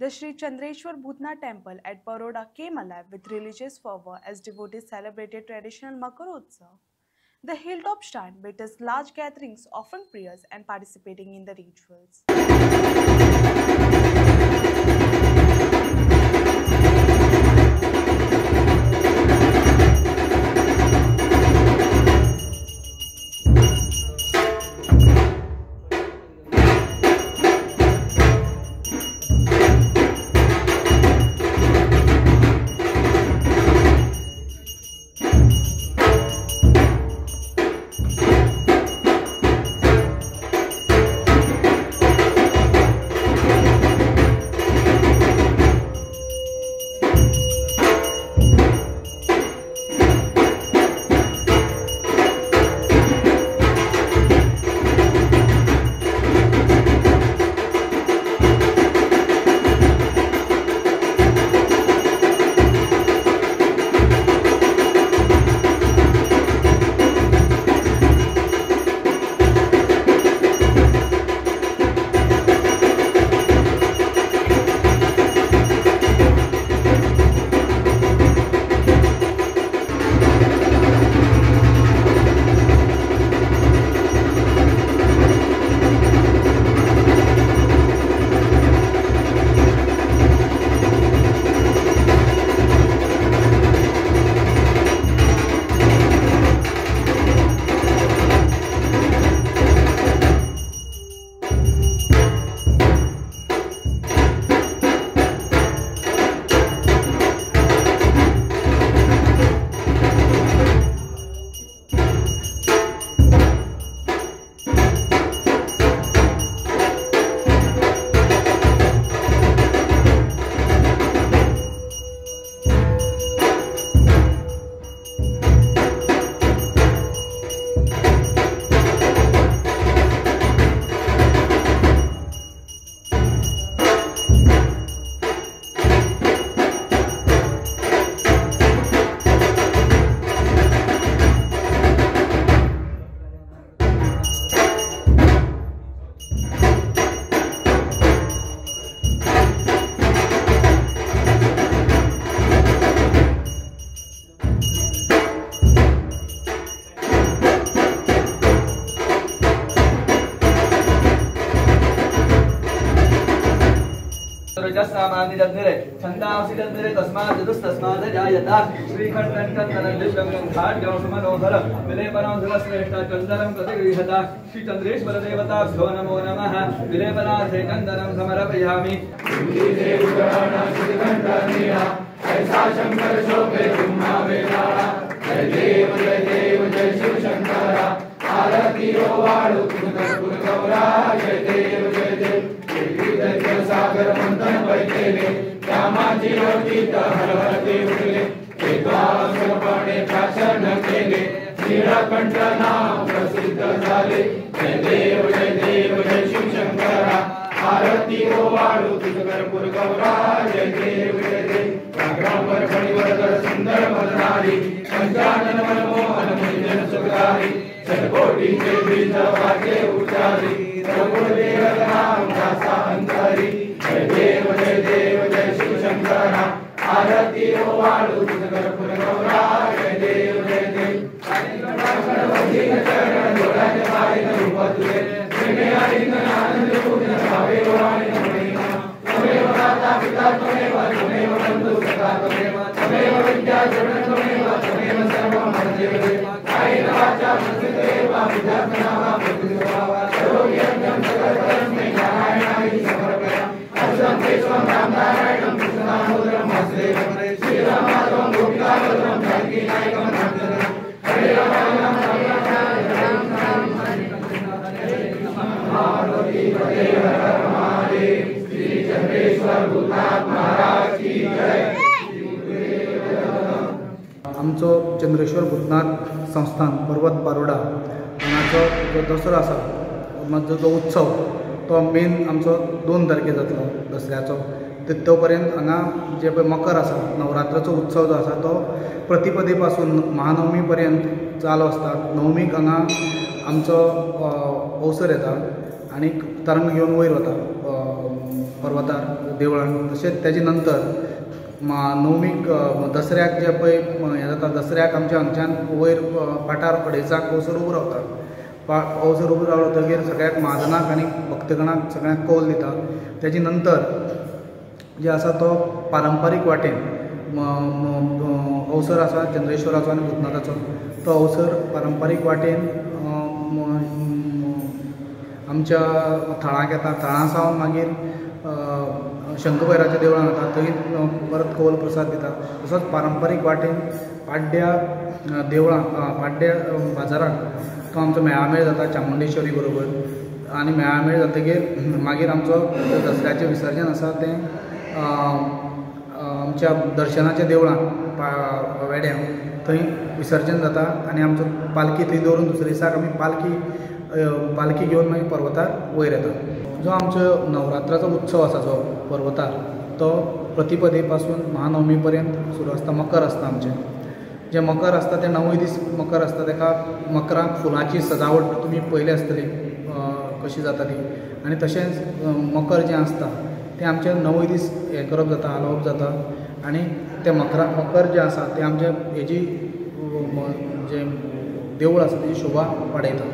The Sri Chandreshwar Bhutnath temple at Baroda came alive with religious fervor as devotees celebrated traditional Makar Utsav. The hilltop shrine witnessed large gatherings, offering prayers and participating in the rituals. छंदांसिदन्निरे तस्माद् जायता श्रीखण्डनन्दनं मनोहर विलेपनाधुरश्रेष्ठ चन्दनं प्रतिगृहता श्री चंद्रेश्वर देवताभ्यो नमो नमः विलेपनार्थे चन्दनं समर्पयामि। ऐसा शंकर शोभे तुम्हा वेला जय देव जय शिव शंकर आरती वाळू तुझ गौरा जय देव सागर मंथन बैठेले रामाची वर्जित हर हर ते उठले एकाग्रपणे भाषण केले नीळकंठ नाम प्रसिद्ध झाले जय देव जय शिव शंकर आरती वाळू तुझ कर्पूर गौरा जय देव व्याघ्रांवर फणीवर कर सुंदर मदनारी पंचानन मनमोहन मुनिजन सुखकारी सदकोटीचे बीज वाक्य उच्चारी सर्वदेव नाम दासा अंतरी जय देव जय शिव शंकर आरती वाळू तुझ कर्पूर गौरा जय देव चरण जोडाचे पाय रूप तुझे प्रेमे आलिंगन आनंद पूर्ण भावे वाणी त्वमेव माता पिता त्वमेव बंधु सखा त्वमेव विद्या जन त्वमेव सर्वं मध्येव कायेन वाचा मनसेन वा बुद्ध्यात्मना वा प्रकृतिस्वभावा सर्वज्ञं सकलतस्मै नारायणाय समर्पयामि। अस्मते स्वं रामनारायणं कृष्णदामोदरं वासुदेवं श्रीराममाधवं गोपिकावल्लभं जानकीनायकं नमामि। हरे राम पार्वती पते हर हर महादेव श्री चंद्रेश्वर भूतनाथ महाराज की जय। आमचो चंद्रेश्वर भूतनाथ संस्थान पर्वत बारोडा हांगाचो जो दसरो आसा जो उत्सव तो मेन आमचो 2 तारखे जातलो दसऱ्याचो तो पर्यंत हांगा जे पळय मकर आसा नवरात्राचो उत्सव जो आसा तो प्रतिपदे पासून महानवमी पर्यंत चालू आसता। नवमीक हांगा आमचो अवसर येता आनी तरंग घेवन वयर वता पर्वतार देवळान. तशेंच तेजे नंतर नवमीक दसऱ्याक जे पळय हें जाता, दसऱ्याक आमच्या हांगच्यान वयर पाठार अडेजाक अवसर उबो रावता. अवसर उबो रावतकीर सगळ्याक महाजनाक आनी भक्तगणाक सगळ्यांक कौल दिता. तेजे नंतर जे आसा तो पारंपारीक वाटेन अवसर आसा चंद्रेश्वराचो आनी भूतनाथाचो. तो अवसर पारंपारीक वाटेन आमच्या थळाक येता. थळा सावन मागीर शंकरभैराच्या देवळान वता, थंय परत कौल प्रसाद दिता. तसोच पारंपारीक वाटेन पाड्ड्या देवळां पाड्ड्या बाजाराक तो आमचो मेळामेळ जाता चामुंडेश्वरी बरोबर. आनी मेळामेळ जातकीर मागीर आमचो दसऱ्याचें विसर्जन आसा तें आमच्या दर्शनाच्या देवळान वेड्यां थंय विसर्जन जाता. आनी आमचो पालखी थंय दवरून दुसऱ्या दिसाक आमी पालखी घेवन मागीर पर्वतार वयर येता. जो आमचो नवरात्राचो उत्सव आसा जो पर्वतार, तो प्रतिपदे पासून महानवमी पर्यंत सुरू आसता. मकर आसता आमचें. जे मकर आसता ते 9 दीस मकर आसता. तेका मकराक फुलांची सजावट तुमी पळयली आसतली कशी जाता ती. आनी तशेंच मकर जें आसता तें आमचें 9 दीस हें करप जाता, हालोवप जाता. आनी ते मकर जें आसा तें आमच्या हेजी जें देवूळ आसा तेजी शोभा वाडयता.